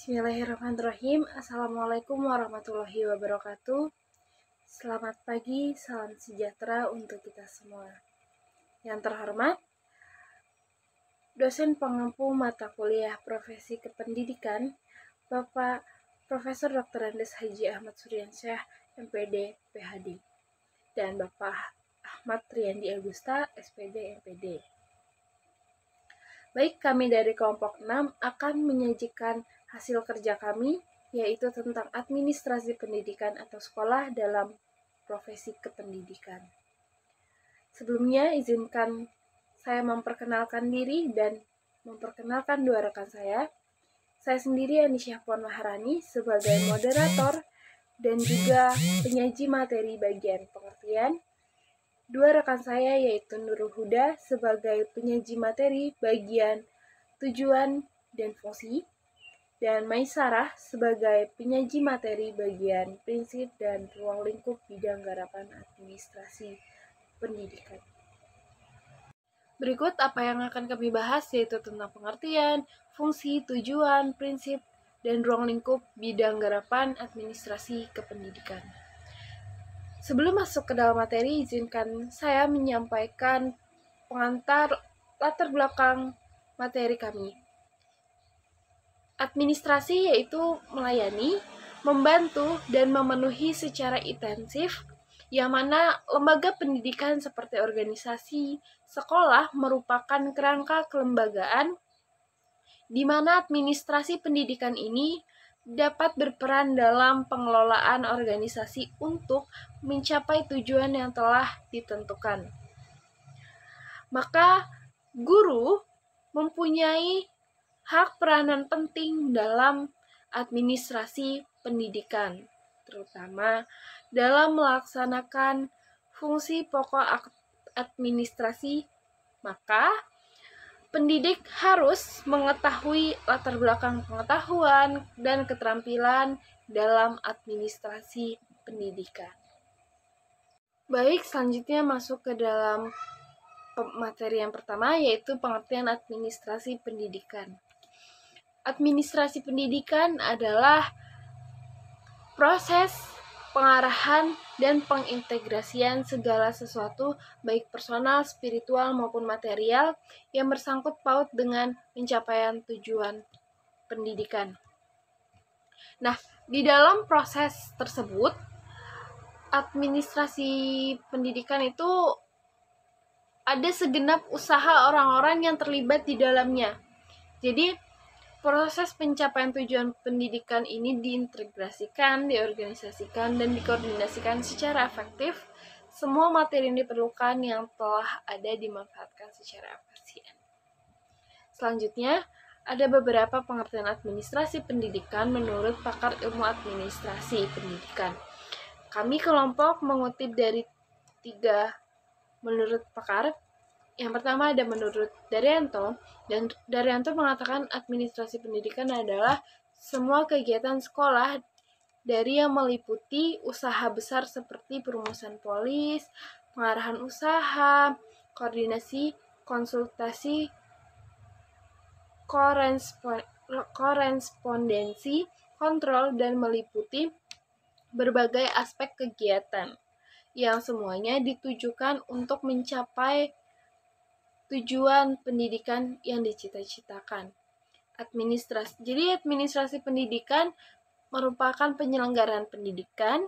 Bismillahirrahmanirrahim. Assalamualaikum warahmatullahi wabarakatuh. Selamat pagi, salam sejahtera untuk kita semua. Yang terhormat, dosen pengampu mata kuliah profesi kependidikan, Bapak Profesor Dr. Andes Haji Ahmad Suryansyah, MPD, PhD, dan Bapak Ahmad Riyandi Agusta, SPD, MPD. Baik, kami dari kelompok 6 akan menyajikan hasil kerja kami, yaitu tentang administrasi pendidikan atau sekolah dalam profesi kependidikan. Sebelumnya, izinkan saya memperkenalkan diri dan memperkenalkan dua rekan saya. Saya sendiri Anisya Puan Maharani sebagai moderator dan juga penyaji materi bagian pengertian. Dua rekan saya yaitu Nurul Huda sebagai penyaji materi bagian tujuan dan fungsi, dan Maisarah sebagai penyaji materi bagian prinsip dan ruang lingkup bidang garapan administrasi pendidikan. Berikut apa yang akan kami bahas yaitu tentang pengertian, fungsi, tujuan, prinsip, dan ruang lingkup bidang garapan administrasi kependidikan. Sebelum masuk ke dalam materi, izinkan saya menyampaikan pengantar latar belakang materi kami. Administrasi yaitu melayani, membantu, dan memenuhi secara intensif, yang mana lembaga pendidikan seperti organisasi, sekolah merupakan kerangka kelembagaan di mana administrasi pendidikan ini dapat berperan dalam pengelolaan organisasi untuk mencapai tujuan yang telah ditentukan. Maka, guru mempunyai hak peranan penting dalam administrasi pendidikan, terutama dalam melaksanakan fungsi pokok administrasi. Maka, pendidik harus mengetahui latar belakang pengetahuan dan keterampilan dalam administrasi pendidikan. Baik, selanjutnya masuk ke dalam materi yang pertama, yaitu pengertian administrasi pendidikan. Administrasi pendidikan adalah proses pengarahan dan pengintegrasian segala sesuatu, baik personal, spiritual, maupun material, yang bersangkut paut dengan pencapaian tujuan pendidikan. Nah, di dalam proses tersebut, administrasi pendidikan itu ada segenap usaha orang-orang yang terlibat di dalamnya. Jadi, proses pencapaian tujuan pendidikan ini diintegrasikan, diorganisasikan, dan dikoordinasikan secara efektif. Semua materi yang diperlukan yang telah ada dimanfaatkan secara efisien. Selanjutnya, ada beberapa pengertian administrasi pendidikan menurut pakar ilmu administrasi pendidikan. Kami kelompok mengutip dari 3 menurut pakar. Yang pertama ada menurut Daryanto, dan Daryanto mengatakan administrasi pendidikan adalah semua kegiatan sekolah dari yang meliputi usaha besar seperti perumusan polis, pengarahan usaha, koordinasi, konsultasi, korespondensi, kontrol, dan meliputi berbagai aspek kegiatan yang semuanya ditujukan untuk mencapai tujuan pendidikan yang dicita-citakan. Jadi administrasi pendidikan merupakan penyelenggaraan pendidikan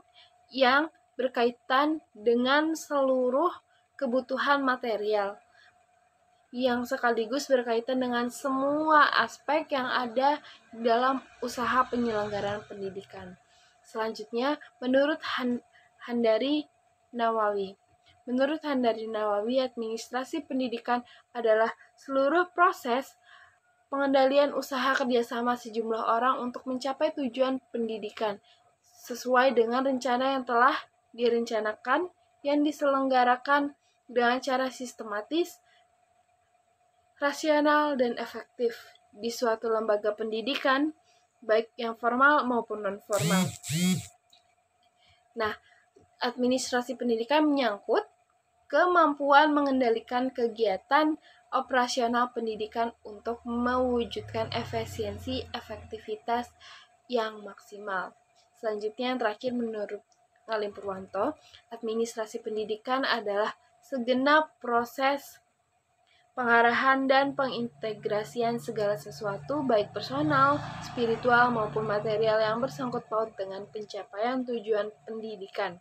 yang berkaitan dengan seluruh kebutuhan material, yang sekaligus berkaitan dengan semua aspek yang ada dalam usaha penyelenggaraan pendidikan. Selanjutnya, menurut Handari Nawawi. Menurut Handari Nawawi, administrasi pendidikan adalah seluruh proses pengendalian usaha kerjasama sejumlah orang untuk mencapai tujuan pendidikan sesuai dengan rencana yang telah direncanakan, yang diselenggarakan dengan cara sistematis, rasional, dan efektif di suatu lembaga pendidikan, baik yang formal maupun non-formal. Nah, administrasi pendidikan menyangkut kemampuan mengendalikan kegiatan operasional pendidikan untuk mewujudkan efisiensi efektivitas yang maksimal. Selanjutnya yang terakhir menurut Ngalim Purwanto, administrasi pendidikan adalah segenap proses pengarahan dan pengintegrasian segala sesuatu baik personal, spiritual maupun material yang bersangkut paut dengan pencapaian tujuan pendidikan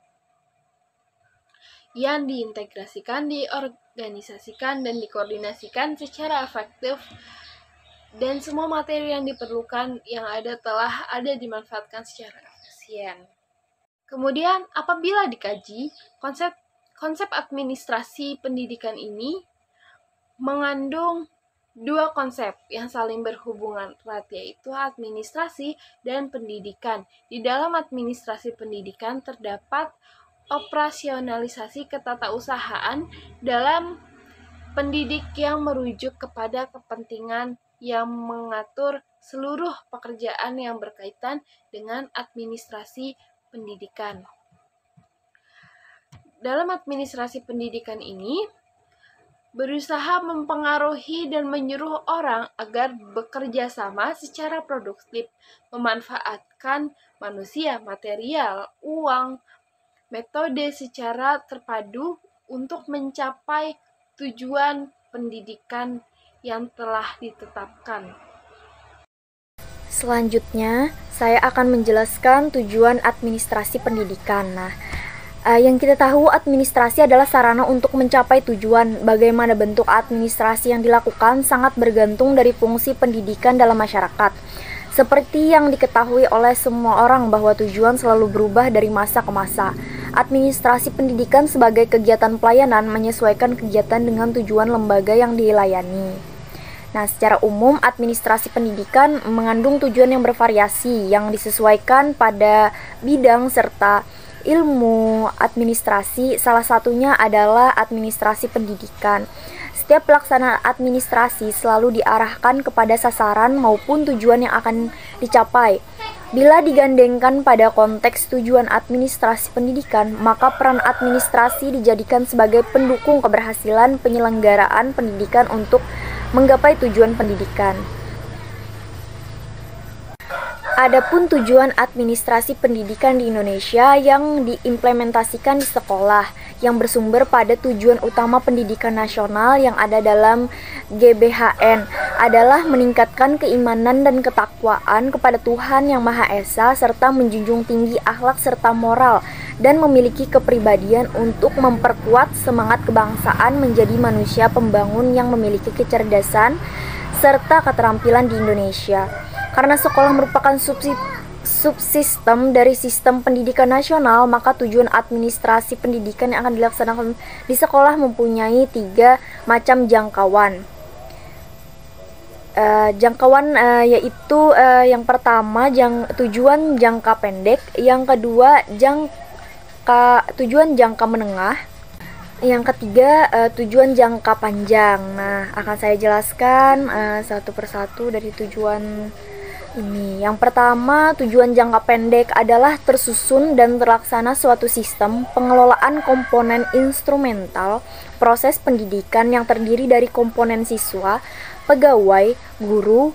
yang diintegrasikan, diorganisasikan, dan dikoordinasikan secara efektif, dan semua materi yang diperlukan yang ada telah ada dimanfaatkan secara efisien. Kemudian, apabila dikaji, konsep administrasi pendidikan ini mengandung dua konsep yang saling berhubungan erat, yaitu administrasi dan pendidikan. Di dalam administrasi pendidikan terdapat operasionalisasi ketatausahaan dalam pendidik yang merujuk kepada kepentingan yang mengatur seluruh pekerjaan yang berkaitan dengan administrasi pendidikan. Dalam administrasi pendidikan ini, berusaha mempengaruhi dan menyuruh orang agar bekerja sama secara produktif, memanfaatkan manusia, material, uang, metode secara terpadu untuk mencapai tujuan pendidikan yang telah ditetapkan. Selanjutnya, saya akan menjelaskan tujuan administrasi pendidikan. Yang kita tahu, administrasi adalah sarana untuk mencapai tujuan. Bagaimana bentuk administrasi yang dilakukan sangat bergantung dari fungsi pendidikan dalam masyarakat. Seperti yang diketahui oleh semua orang bahwa tujuan selalu berubah dari masa ke masa. Administrasi pendidikan sebagai kegiatan pelayanan menyesuaikan kegiatan dengan tujuan lembaga yang dilayani. Secara umum, administrasi pendidikan mengandung tujuan yang bervariasi yang disesuaikan pada bidang serta ilmu administrasi. Salah satunya adalah administrasi pendidikan. Setiap pelaksanaan administrasi selalu diarahkan kepada sasaran maupun tujuan yang akan dicapai. Bila digandengkan pada konteks tujuan administrasi pendidikan, maka peran administrasi dijadikan sebagai pendukung keberhasilan penyelenggaraan pendidikan untuk menggapai tujuan pendidikan. Adapun tujuan administrasi pendidikan di Indonesia yang diimplementasikan di sekolah yang bersumber pada tujuan utama pendidikan nasional yang ada dalam GBHN adalah meningkatkan keimanan dan ketakwaan kepada Tuhan Yang Maha Esa serta menjunjung tinggi akhlak serta moral dan memiliki kepribadian untuk memperkuat semangat kebangsaan menjadi manusia pembangun yang memiliki kecerdasan serta keterampilan di Indonesia. Karena sekolah merupakan subsistem dari sistem pendidikan nasional, maka tujuan administrasi pendidikan yang akan dilaksanakan di sekolah mempunyai 3 macam jangkauan. Yaitu yang pertama tujuan jangka pendek, yang kedua tujuan jangka menengah, yang ketiga tujuan jangka panjang. Akan saya jelaskan satu persatu dari tujuan ini. Yang pertama, tujuan jangka pendek adalah tersusun dan terlaksana suatu sistem pengelolaan komponen instrumental proses pendidikan yang terdiri dari komponen siswa, pegawai, guru,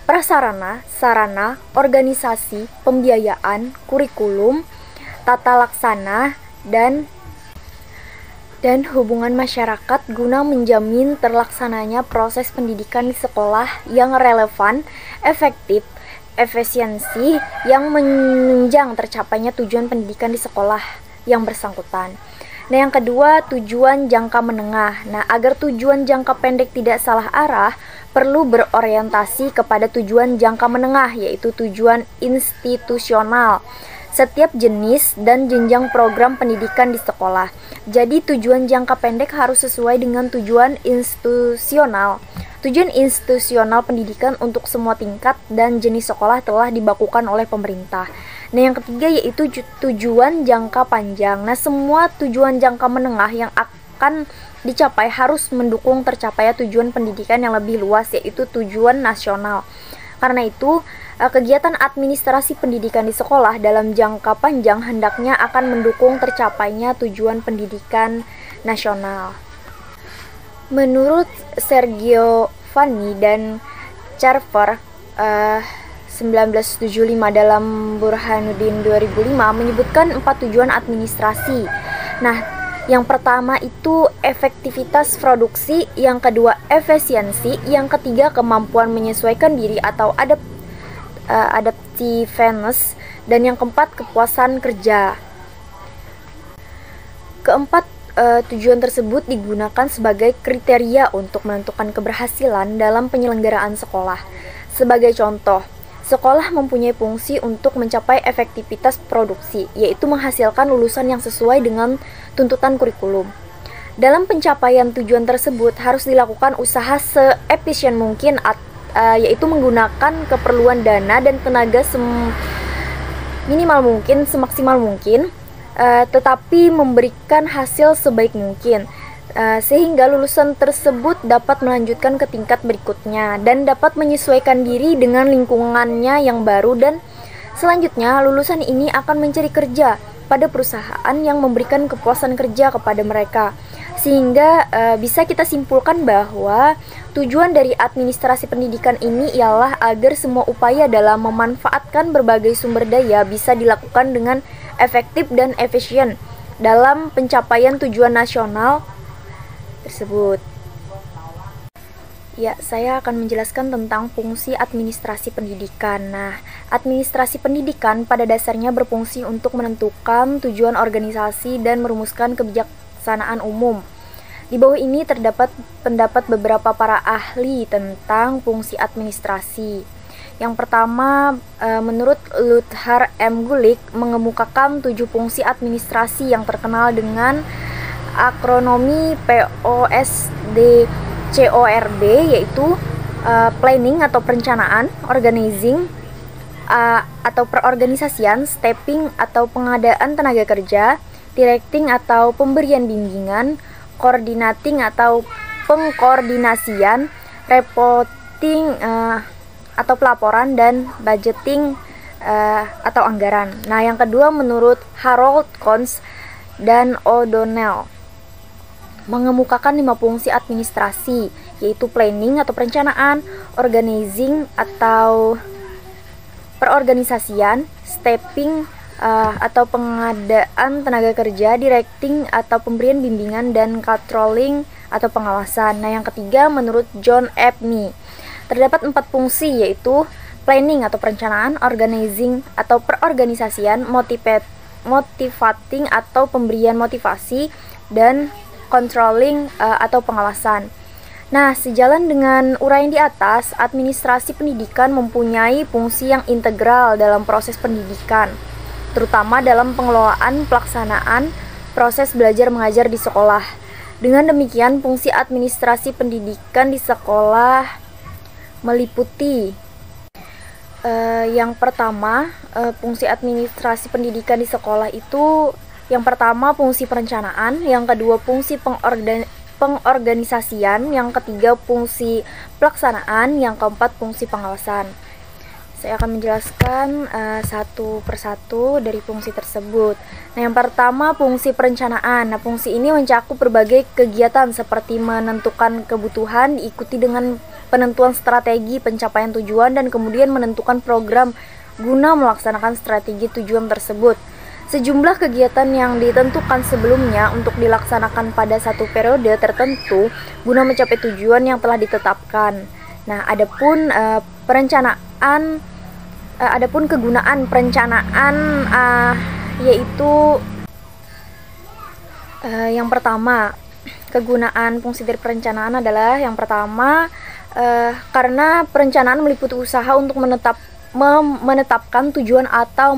prasarana, sarana, organisasi, pembiayaan, kurikulum, tata laksana, dan hubungan masyarakat guna menjamin terlaksananya proses pendidikan di sekolah yang relevan, efektif, efisiensi, yang menunjang tercapainya tujuan pendidikan di sekolah yang bersangkutan. Yang kedua, tujuan jangka menengah. Agar tujuan jangka pendek tidak salah arah, perlu berorientasi kepada tujuan jangka menengah, yaitu tujuan institusional setiap jenis dan jenjang program pendidikan di sekolah. Jadi tujuan jangka pendek harus sesuai dengan tujuan institusional. Tujuan institusional pendidikan untuk semua tingkat dan jenis sekolah telah dibakukan oleh pemerintah. Yang ketiga yaitu tujuan jangka panjang. Semua tujuan jangka menengah yang akan dicapai harus mendukung tercapainya tujuan pendidikan yang lebih luas, yaitu tujuan nasional. Karena itu, kegiatan administrasi pendidikan di sekolah dalam jangka panjang hendaknya akan mendukung tercapainya tujuan pendidikan nasional. Menurut Sergio Vanni dan Carver 1975 dalam Burhanuddin 2005 menyebutkan 4 tujuan administrasi. Nah, yang pertama itu efektivitas produksi, yang kedua efisiensi, yang ketiga kemampuan menyesuaikan diri atau adaptiveness, dan yang keempat kepuasan kerja. Keempat tujuan tersebut digunakan sebagai kriteria untuk menentukan keberhasilan dalam penyelenggaraan sekolah. Sebagai contoh, sekolah mempunyai fungsi untuk mencapai efektivitas produksi, yaitu menghasilkan lulusan yang sesuai dengan tuntutan kurikulum. Dalam pencapaian tujuan tersebut harus dilakukan usaha seefisien mungkin, yaitu menggunakan keperluan dana dan tenaga minimal mungkin, semaksimal mungkin, tetapi memberikan hasil sebaik mungkin, sehingga lulusan tersebut dapat melanjutkan ke tingkat berikutnya dan dapat menyesuaikan diri dengan lingkungannya yang baru, dan selanjutnya lulusan ini akan mencari kerja pada perusahaan yang memberikan kepuasan kerja kepada mereka. Sehingga bisa kita simpulkan bahwa tujuan dari administrasi pendidikan ini ialah agar semua upaya dalam memanfaatkan berbagai sumber daya bisa dilakukan dengan efektif dan efisien dalam pencapaian tujuan nasional tersebut. Ya, saya akan menjelaskan tentang fungsi administrasi pendidikan. Nah, administrasi pendidikan pada dasarnya berfungsi untuk menentukan tujuan organisasi dan merumuskan kebijaksanaan umum. Di bawah ini terdapat pendapat beberapa para ahli tentang fungsi administrasi. Yang pertama, menurut Luthar M. Gulick, mengemukakan 7 fungsi administrasi yang terkenal dengan akronomi POSDCORD, yaitu planning atau perencanaan, organizing atau perorganisasian, stepping atau pengadaan tenaga kerja, directing atau pemberian bimbingan, coordinating atau pengkoordinasian, reporting atau pelaporan, dan budgeting atau anggaran. Nah, yang kedua menurut Harold Kohns dan O'Donnell mengemukakan 5 fungsi administrasi, yaitu planning atau perencanaan, organizing atau perorganisasian, stepping atau pengadaan tenaga kerja, directing atau pemberian bimbingan, dan controlling atau pengawasan. Nah, yang ketiga menurut John Abney terdapat 4 fungsi, yaitu planning atau perencanaan, organizing atau perorganisasian, motivating atau pemberian motivasi, dan controlling atau pengawasan. Nah, sejalan dengan uraian di atas, administrasi pendidikan mempunyai fungsi yang integral dalam proses pendidikan, terutama dalam pengelolaan pelaksanaan proses belajar mengajar di sekolah. Dengan demikian, fungsi administrasi pendidikan di sekolah meliputi yang pertama, fungsi administrasi pendidikan di sekolah itu yang pertama fungsi perencanaan, yang kedua fungsi pengorganisasian, yang ketiga fungsi pelaksanaan, yang keempat fungsi pengawasan. Saya akan menjelaskan satu persatu dari fungsi tersebut. Nah, yang pertama fungsi perencanaan. Nah, fungsi ini mencakup berbagai kegiatan seperti menentukan kebutuhan, diikuti dengan penentuan strategi pencapaian tujuan, dan kemudian menentukan program guna melaksanakan strategi tujuan tersebut. Sejumlah kegiatan yang ditentukan sebelumnya untuk dilaksanakan pada satu periode tertentu guna mencapai tujuan yang telah ditetapkan. Nah, adapun kegunaan perencanaan yaitu yang pertama, kegunaan fungsi dari perencanaan adalah yang pertama karena perencanaan meliputi usaha untuk menetapkan tujuan atau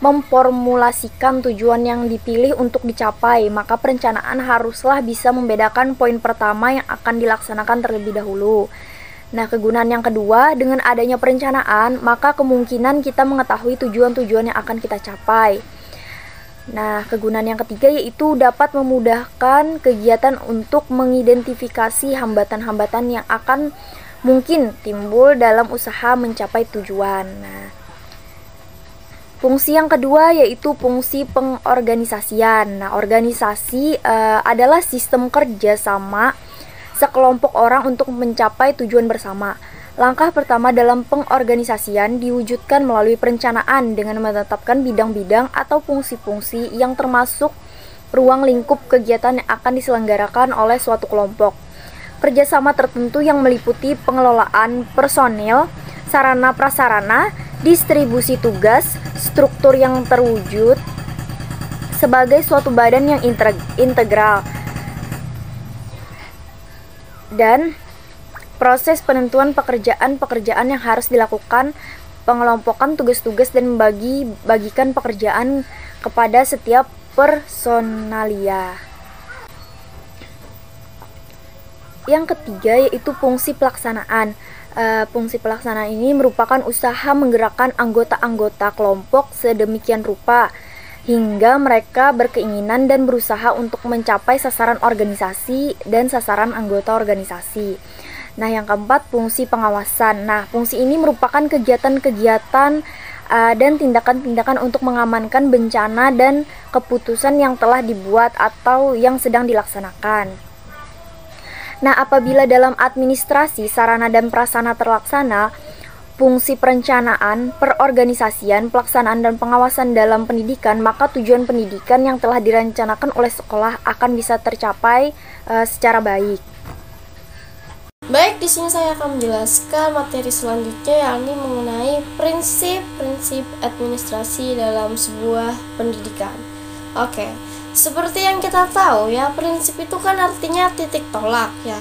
memformulasikan tujuan yang dipilih untuk dicapai, maka perencanaan haruslah bisa membedakan poin pertama yang akan dilaksanakan terlebih dahulu. Nah, kegunaan yang kedua, dengan adanya perencanaan, maka kemungkinan kita mengetahui tujuan-tujuan yang akan kita capai. Nah, kegunaan yang ketiga yaitu dapat memudahkan kegiatan untuk mengidentifikasi hambatan-hambatan yang akan mungkin timbul dalam usaha mencapai tujuan. Nah, fungsi yang kedua yaitu fungsi pengorganisasian. Nah, organisasi adalah sistem kerja sama sekelompok orang untuk mencapai tujuan bersama. Langkah pertama dalam pengorganisasian diwujudkan melalui perencanaan dengan menetapkan bidang-bidang atau fungsi-fungsi yang termasuk ruang lingkup kegiatan yang akan diselenggarakan oleh suatu kelompok. Kerjasama tertentu yang meliputi pengelolaan personil, sarana prasarana, distribusi tugas, struktur yang terwujud sebagai suatu badan yang integral, dan proses penentuan pekerjaan-pekerjaan yang harus dilakukan, pengelompokan tugas-tugas dan bagikan pekerjaan kepada setiap personalia. Yang ketiga yaitu fungsi pelaksanaan. Fungsi pelaksanaan ini merupakan usaha menggerakkan anggota-anggota kelompok sedemikian rupa hingga mereka berkeinginan dan berusaha untuk mencapai sasaran organisasi dan sasaran anggota organisasi. Nah, yang keempat, fungsi pengawasan. Nah, fungsi ini merupakan kegiatan-kegiatan dan tindakan-tindakan untuk mengamankan bencana dan keputusan yang telah dibuat atau yang sedang dilaksanakan. Nah, apabila dalam administrasi, sarana dan prasarana terlaksana, fungsi perencanaan, perorganisasian, pelaksanaan, dan pengawasan dalam pendidikan, maka tujuan pendidikan yang telah direncanakan oleh sekolah akan bisa tercapai secara baik. Baik, di sini saya akan menjelaskan materi selanjutnya, yakni mengenai prinsip-prinsip administrasi dalam sebuah pendidikan. Oke, seperti yang kita tahu ya, prinsip itu kan artinya titik tolak ya.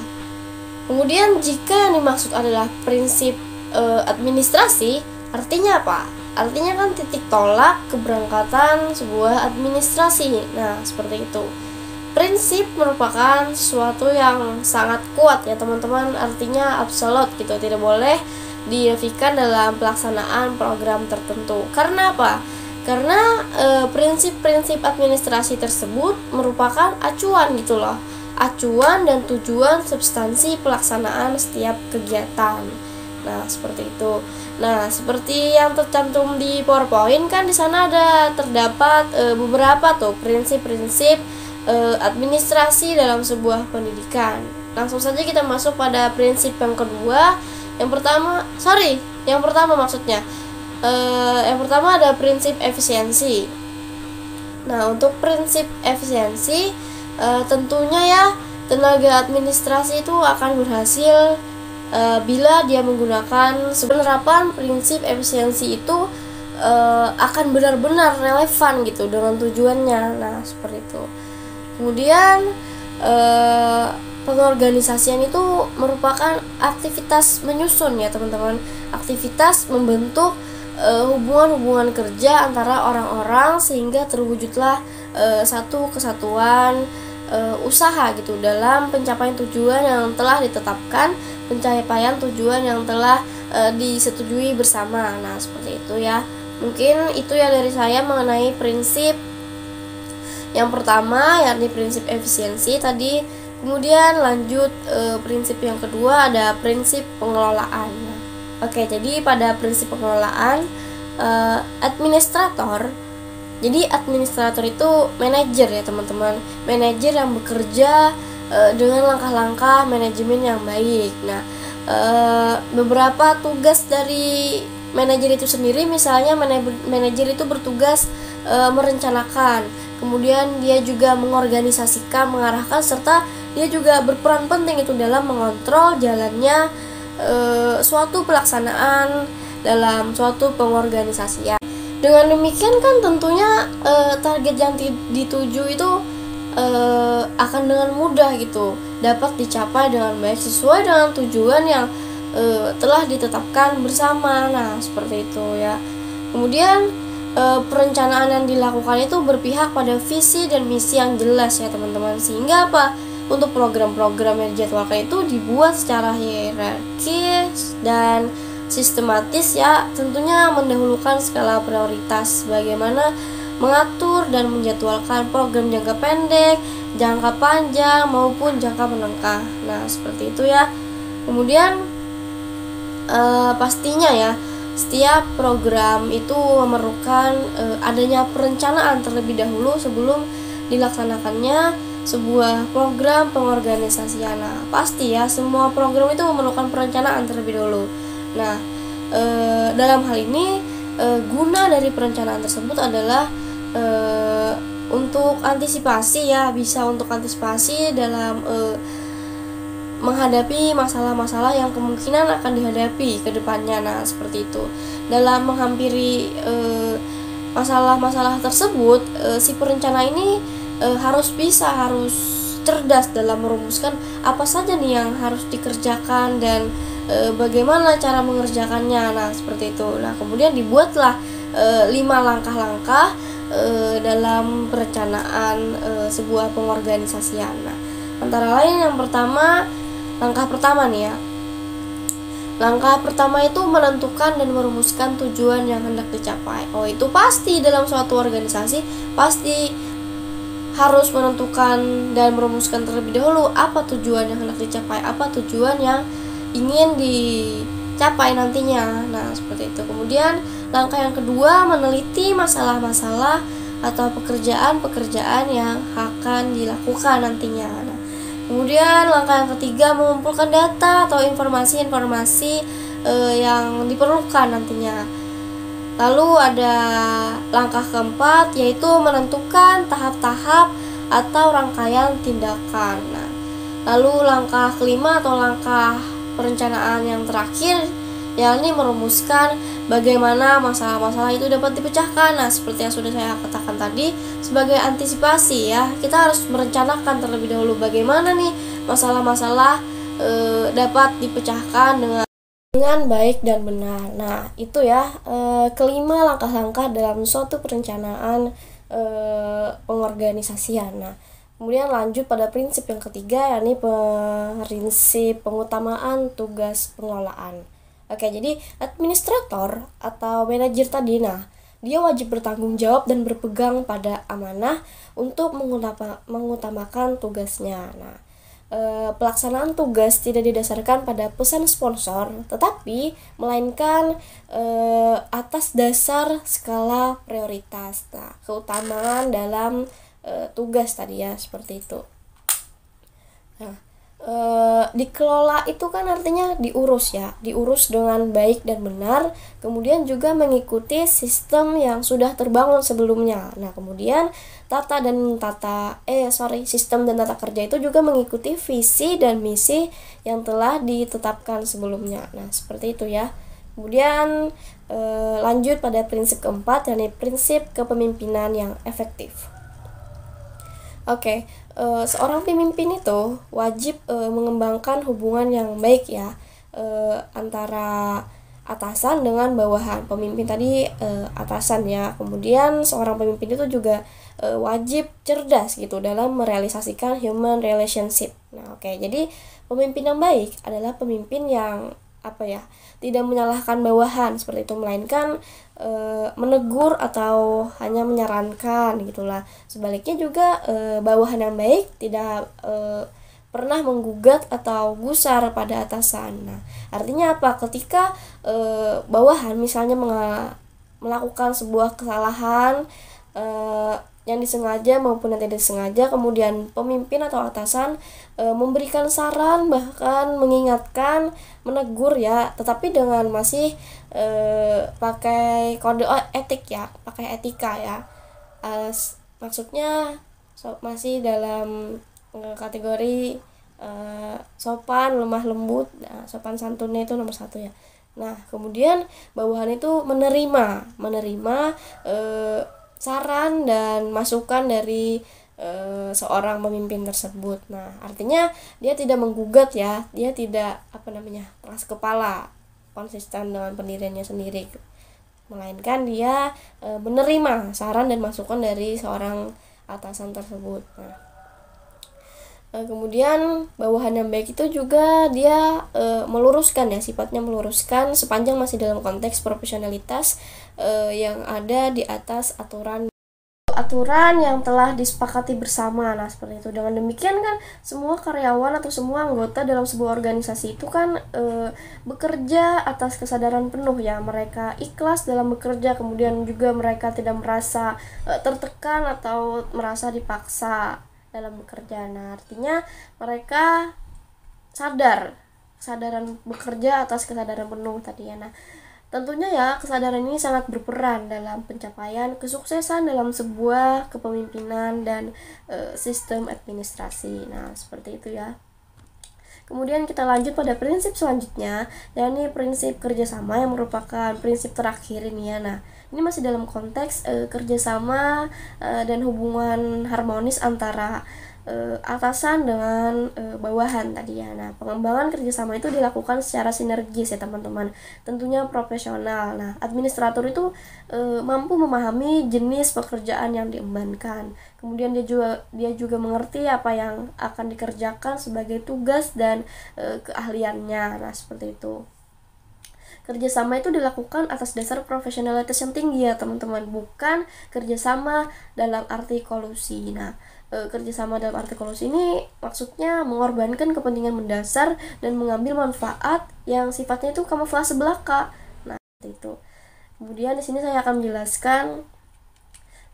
Kemudian jika yang dimaksud adalah prinsip administrasi, artinya apa? Artinya kan titik tolak keberangkatan sebuah administrasi. Nah, seperti itu. Prinsip merupakan sesuatu yang sangat kuat ya teman-teman, artinya absolut gitu, tidak boleh dinafikan dalam pelaksanaan program tertentu. Karena apa? Karena prinsip-prinsip administrasi tersebut merupakan acuan gitu loh, acuan dan tujuan substansi pelaksanaan setiap kegiatan. Nah, seperti itu. Nah, seperti yang tercantum di PowerPoint kan di sana ada terdapat beberapa tuh prinsip-prinsip administrasi dalam sebuah pendidikan. Langsung saja kita masuk pada prinsip yang kedua. Yang pertama maksudnya. Yang pertama ada prinsip efisiensi. Nah, untuk prinsip efisiensi tentunya ya tenaga administrasi itu akan berhasil bila dia menggunakan penerapan prinsip efisiensi itu akan benar-benar relevan gitu dengan tujuannya. Nah, seperti itu. Kemudian pengorganisasian itu merupakan aktivitas menyusun ya teman-teman, aktivitas membentuk hubungan-hubungan kerja antara orang-orang sehingga terwujudlah satu kesatuan usaha gitu dalam pencapaian tujuan yang telah ditetapkan, pencapaian tujuan yang telah disetujui bersama. Nah, seperti itu ya. Mungkin itu ya dari saya mengenai prinsip yang pertama, yakni prinsip efisiensi tadi. Kemudian lanjut prinsip yang kedua ada prinsip pengelolaan. Oke, jadi pada prinsip pengelolaan administrator. Jadi administrator itu manajer ya teman-teman, manajer yang bekerja dengan langkah-langkah manajemen yang baik. Nah, beberapa tugas dari manajer itu sendiri, misalnya manajer itu bertugas merencanakan, kemudian dia juga mengorganisasikan, mengarahkan, serta dia juga berperan penting itu dalam mengontrol jalannya suatu pelaksanaan dalam suatu pengorganisasian. Dengan demikian kan tentunya target yang dituju itu akan dengan mudah gitu dapat dicapai dengan baik sesuai dengan tujuan yang telah ditetapkan bersama. Nah, seperti itu ya. Kemudian perencanaan yang dilakukan itu berpihak pada visi dan misi yang jelas ya teman-teman, sehingga apa, untuk program-program yang dijadwalkan itu dibuat secara hierarkis dan sistematis ya, tentunya mendahulukan skala prioritas, bagaimana mengatur dan menjadwalkan program jangka pendek, jangka panjang maupun jangka menengah. Nah, seperti itu ya. Kemudian pastinya ya, setiap program itu memerlukan adanya perencanaan terlebih dahulu sebelum dilaksanakannya sebuah program pengorganisasian. Nah, pasti ya semua program itu memerlukan perencanaan terlebih dahulu. Nah, dalam hal ini guna dari perencanaan tersebut adalah untuk antisipasi ya, bisa untuk antisipasi dalam menghadapi masalah-masalah yang kemungkinan akan dihadapi ke depannya. Nah, seperti itu. Dalam menghampiri masalah-masalah tersebut, si perencana ini harus cerdas dalam merumuskan apa saja nih yang harus dikerjakan dan bagaimana cara mengerjakannya. Nah, seperti itu. Nah, kemudian dibuatlah 5 langkah-langkah dalam perencanaan sebuah pengorganisasian. Nah, antara lain yang pertama, langkah pertama nih ya. Langkah pertama itu menentukan dan merumuskan tujuan yang hendak dicapai. Oh, itu pasti dalam suatu organisasi pasti harus menentukan dan merumuskan terlebih dahulu apa tujuan yang hendak dicapai, apa tujuan yang ingin dicapai nantinya. Nah, seperti itu. Kemudian langkah yang kedua, meneliti masalah-masalah atau pekerjaan-pekerjaan yang akan dilakukan nantinya. Nah, kemudian langkah yang ketiga, mengumpulkan data atau informasi-informasi yang diperlukan nantinya. Lalu ada langkah keempat, yaitu menentukan tahap-tahap atau rangkaian tindakan. Nah, lalu langkah kelima atau langkah perencanaan yang terakhir, yakni merumuskan bagaimana masalah-masalah itu dapat dipecahkan. Nah, seperti yang sudah saya katakan tadi, sebagai antisipasi ya, kita harus merencanakan terlebih dahulu bagaimana nih masalah-masalah dapat dipecahkan dengan baik dan benar. Nah, itu ya kelima langkah-langkah dalam suatu perencanaan pengorganisasian. Nah, kemudian lanjut pada prinsip yang ketiga, yakni prinsip pengutamaan tugas pengelolaan. Oke, jadi administrator atau manajer tadi, nah, dia wajib bertanggung jawab dan berpegang pada amanah untuk mengutamakan tugasnya. Nah, pelaksanaan tugas tidak didasarkan pada pesan sponsor, tetapi melainkan atas dasar skala prioritas. Nah, keutamaan dalam tugas tadi ya, seperti itu. Nah, dikelola itu kan artinya diurus ya, diurus dengan baik dan benar, kemudian juga mengikuti sistem yang sudah terbangun sebelumnya. Nah, kemudian sistem dan tata kerja itu juga mengikuti visi dan misi yang telah ditetapkan sebelumnya. Nah, seperti itu ya. Kemudian lanjut pada prinsip keempat, yakni prinsip kepemimpinan yang efektif. Oke, seorang pemimpin itu wajib mengembangkan hubungan yang baik ya antara atasan dengan bawahan. Pemimpin tadi atasan ya. Kemudian seorang pemimpin itu juga wajib cerdas gitu dalam merealisasikan human relationship. Nah, oke. Jadi pemimpin yang baik adalah pemimpin yang tidak menyalahkan bawahan seperti itu, melainkan menegur atau hanya menyarankan gitulah. Sebaliknya juga bawahan yang baik tidak pernah menggugat atau gusar pada atasan. Nah, artinya apa? Ketika bawahan misalnya melakukan sebuah kesalahan yang disengaja maupun yang tidak disengaja, kemudian pemimpin atau atasan memberikan saran, bahkan mengingatkan, menegur ya, tetapi dengan masih pakai kode etik ya, pakai etika ya, maksudnya masih dalam kategori sopan, lemah lembut. Nah, sopan santunnya itu nomor 1 ya. Nah, kemudian bawahan itu menerima saran dan masukan dari seorang pemimpin tersebut. Nah, artinya dia tidak menggugat ya, dia tidak keras kepala, konsisten dengan pendiriannya sendiri, melainkan dia menerima saran dan masukan dari seorang atasan tersebut. Nah, kemudian bawahan yang baik itu juga dia meluruskan ya, sifatnya meluruskan sepanjang masih dalam konteks profesionalitas yang ada di atas aturan yang telah disepakati bersama. Nah, seperti itu. Dengan demikian kan semua karyawan atau semua anggota dalam sebuah organisasi itu kan bekerja atas kesadaran penuh ya, mereka ikhlas dalam bekerja, kemudian juga mereka tidak merasa tertekan atau merasa dipaksa dalam bekerja. Nah, artinya mereka kesadaran bekerja atas kesadaran penuh tadi ya. Nah, tentunya ya kesadaran ini sangat berperan dalam pencapaian kesuksesan dalam sebuah kepemimpinan dan sistem administrasi. Nah, seperti itu ya. Kemudian kita lanjut pada prinsip selanjutnya, yakni prinsip kerjasama yang merupakan prinsip terakhir ini ya. Nah, ini masih dalam konteks kerjasama dan hubungan harmonis antara atasan dengan bawahan tadi ya. Nah, pengembangan kerjasama itu dilakukan secara sinergis ya teman-teman, tentunya profesional. Nah, administrator itu mampu memahami jenis pekerjaan yang diembankan, kemudian dia juga mengerti apa yang akan dikerjakan sebagai tugas dan keahliannya. Nah, seperti itu. Kerjasama itu dilakukan atas dasar profesionalitas yang tinggi ya teman-teman, bukan kerjasama dalam arti kolusi. Nah, kerjasama dalam arti kolusi ini maksudnya mengorbankan kepentingan mendasar dan mengambil manfaat yang sifatnya itu kamuflase belaka. Nah, itu. Kemudian di sini saya akan menjelaskan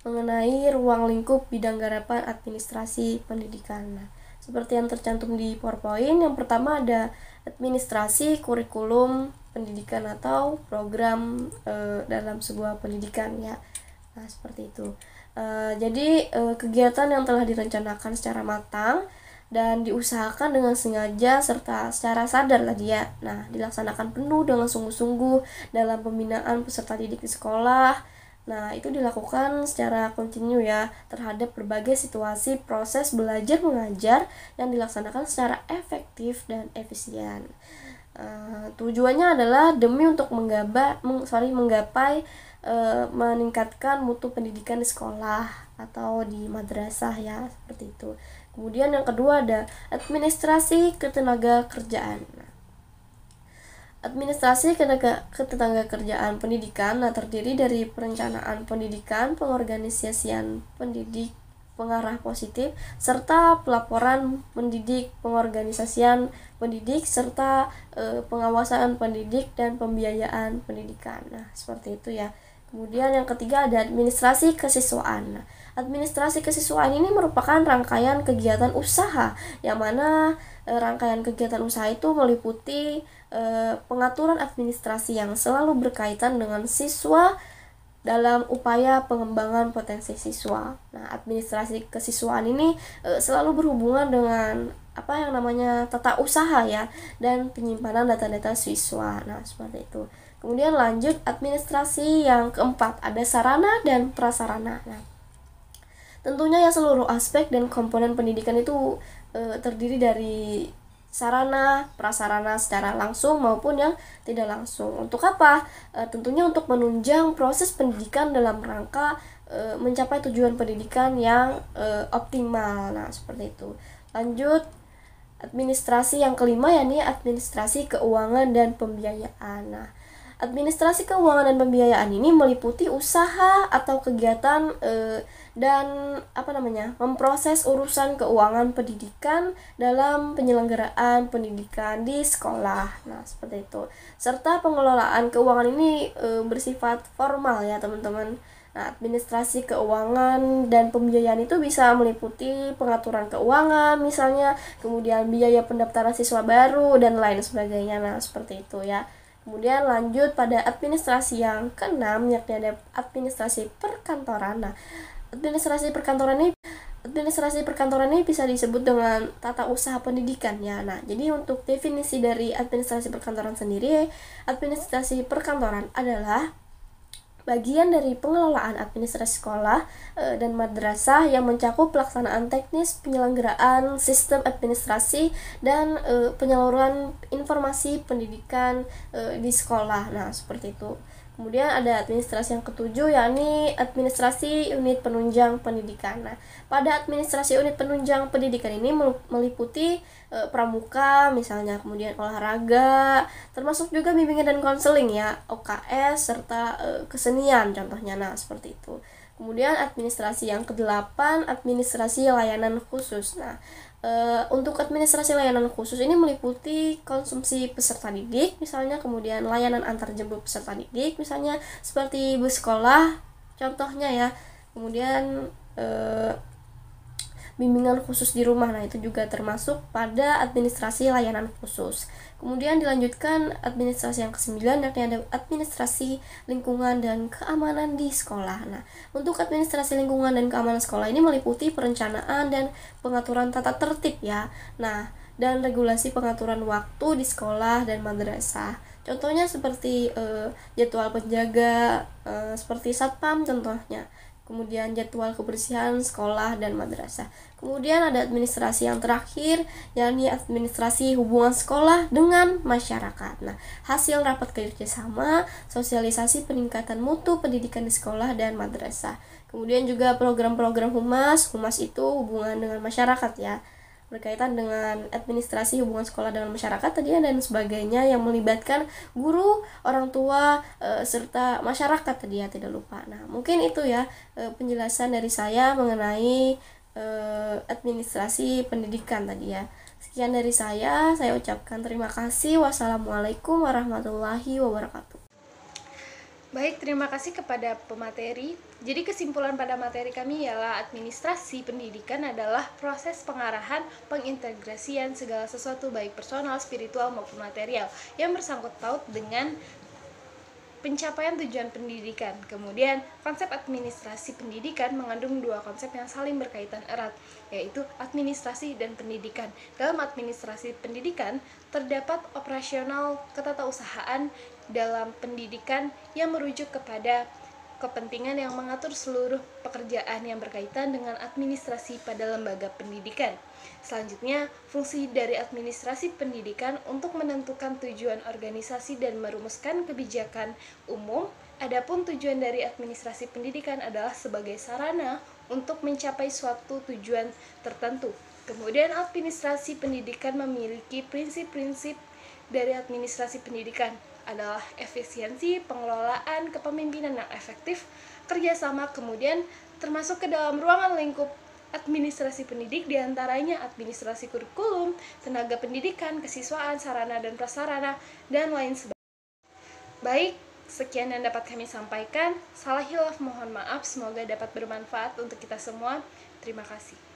mengenai ruang lingkup bidang garapan administrasi pendidikan. Nah, seperti yang tercantum di PowerPoint, yang pertama ada administrasi kurikulum pendidikan atau program dalam sebuah pendidikan ya. Nah, seperti itu. Jadi kegiatan yang telah direncanakan secara matang dan diusahakan dengan sengaja serta secara sadar tadi ya. Nah, dilaksanakan penuh dengan sungguh-sungguh dalam pembinaan peserta didik di sekolah. Nah, itu dilakukan secara kontinu ya terhadap berbagai situasi proses belajar mengajar yang dilaksanakan secara efektif dan efisien. Tujuannya adalah demi untuk menggapai meningkatkan mutu pendidikan di sekolah atau di madrasah ya, seperti itu. Kemudian yang kedua ada administrasi ketenaga kerjaan. Administrasi ketenaga kerjaan pendidikan terdiri dari perencanaan pendidikan, pengorganisasian pendidik, pengarah positif, serta pelaporan pendidik, pengorganisasian pendidik, serta pengawasan pendidik dan pembiayaan pendidikan. Nah, seperti itu ya. Kemudian yang ketiga ada administrasi kesiswaan. Nah, administrasi kesiswaan ini merupakan rangkaian kegiatan usaha, yang mana rangkaian kegiatan usaha itu meliputi pengaturan administrasi yang selalu berkaitan dengan siswa dalam upaya pengembangan potensi siswa. Nah, administrasi kesiswaan ini selalu berhubungan dengan apa yang namanya tata usaha ya dan penyimpanan data-data siswa. Nah, seperti itu. Kemudian lanjut administrasi yang keempat, ada sarana dan prasarana. Nah, tentunya ya seluruh aspek dan komponen pendidikan itu terdiri dari sarana, prasarana secara langsung maupun yang tidak langsung. Untuk apa? Tentunya untuk menunjang proses pendidikan dalam rangka mencapai tujuan pendidikan yang optimal. Nah, seperti itu. Lanjut administrasi yang kelima, yakni administrasi keuangan dan pembiayaan. Nah, administrasi keuangan dan pembiayaan ini meliputi usaha atau kegiatan dan memproses urusan keuangan pendidikan dalam penyelenggaraan pendidikan di sekolah. Nah, seperti itu. Serta pengelolaan keuangan ini bersifat formal ya, teman-teman. Nah, administrasi keuangan dan pembiayaan itu bisa meliputi pengaturan keuangan misalnya, kemudian biaya pendaftaran siswa baru dan lain sebagainya. Nah, seperti itu ya. Kemudian lanjut pada administrasi yang keenam, yakni ada administrasi perkantoran. Nah, administrasi perkantoran ini bisa disebut dengan tata usaha pendidikan ya. Nah, jadi untuk definisi dari administrasi perkantoran sendiri, administrasi perkantoran adalah bagian dari pengelolaan administrasi sekolah dan madrasah yang mencakup pelaksanaan teknis, penyelenggaraan sistem administrasi, dan penyaluran informasi pendidikan di sekolah. Nah, seperti itu. Kemudian ada administrasi yang ketujuh, yakni administrasi unit penunjang pendidikan. Nah, pada administrasi unit penunjang pendidikan ini meliputi pramuka misalnya, kemudian olahraga, termasuk juga bimbingan dan konseling ya, OKS, serta kesenian contohnya. Nah, seperti itu. Kemudian administrasi yang kedelapan, administrasi layanan khusus. Nah, untuk administrasi layanan khusus ini meliputi konsumsi peserta didik misalnya, kemudian layanan antar jemput peserta didik misalnya seperti bus sekolah contohnya ya, kemudian bimbingan khusus di rumah. Nah, itu juga termasuk pada administrasi layanan khusus. Kemudian dilanjutkan administrasi yang ke-9, yakni ada administrasi lingkungan dan keamanan di sekolah. Nah, untuk administrasi lingkungan dan keamanan sekolah ini meliputi perencanaan dan pengaturan tata tertib ya. Nah, dan regulasi pengaturan waktu di sekolah dan madrasah. Contohnya seperti jadwal penjaga, seperti satpam contohnya. Kemudian jadwal kebersihan sekolah dan madrasah. Kemudian ada administrasi yang terakhir, yakni administrasi hubungan sekolah dengan masyarakat. Nah, hasil rapat kerjasama, sosialisasi peningkatan mutu pendidikan di sekolah dan madrasah. Kemudian juga program-program humas. Humas itu hubungan dengan masyarakat ya, berkaitan dengan administrasi hubungan sekolah dengan masyarakat tadi dan sebagainya yang melibatkan guru, orang tua, serta masyarakat tadi ya, tidak lupa. Nah, mungkin itu ya penjelasan dari saya mengenai administrasi pendidikan tadi ya. Sekian dari saya ucapkan terima kasih. Wassalamualaikum warahmatullahi wabarakatuh. Baik, terima kasih kepada pemateri. Jadi kesimpulan pada materi kami ialah administrasi pendidikan adalah proses pengarahan, pengintegrasian segala sesuatu baik personal, spiritual maupun material yang bersangkut paut dengan pencapaian tujuan pendidikan. Kemudian, konsep administrasi pendidikan mengandung dua konsep yang saling berkaitan erat, yaitu administrasi dan pendidikan. Dalam administrasi pendidikan, terdapat operasional ketatausahaan dalam pendidikan yang merujuk kepada kepentingan yang mengatur seluruh pekerjaan yang berkaitan dengan administrasi pada lembaga pendidikan. Selanjutnya, fungsi dari administrasi pendidikan untuk menentukan tujuan organisasi dan merumuskan kebijakan umum. Adapun tujuan dari administrasi pendidikan adalah sebagai sarana untuk mencapai suatu tujuan tertentu. Kemudian, administrasi pendidikan memiliki prinsip-prinsip dari administrasi pendidikan adalah efisiensi, pengelolaan, kepemimpinan yang efektif, kerjasama, kemudian termasuk ke dalam ruangan lingkup administrasi pendidik, diantaranya administrasi kurikulum, tenaga pendidikan, kesiswaan, sarana dan prasarana, dan lain sebagainya. Baik, sekian yang dapat kami sampaikan. Salah hilaf mohon maaf, semoga dapat bermanfaat untuk kita semua. Terima kasih.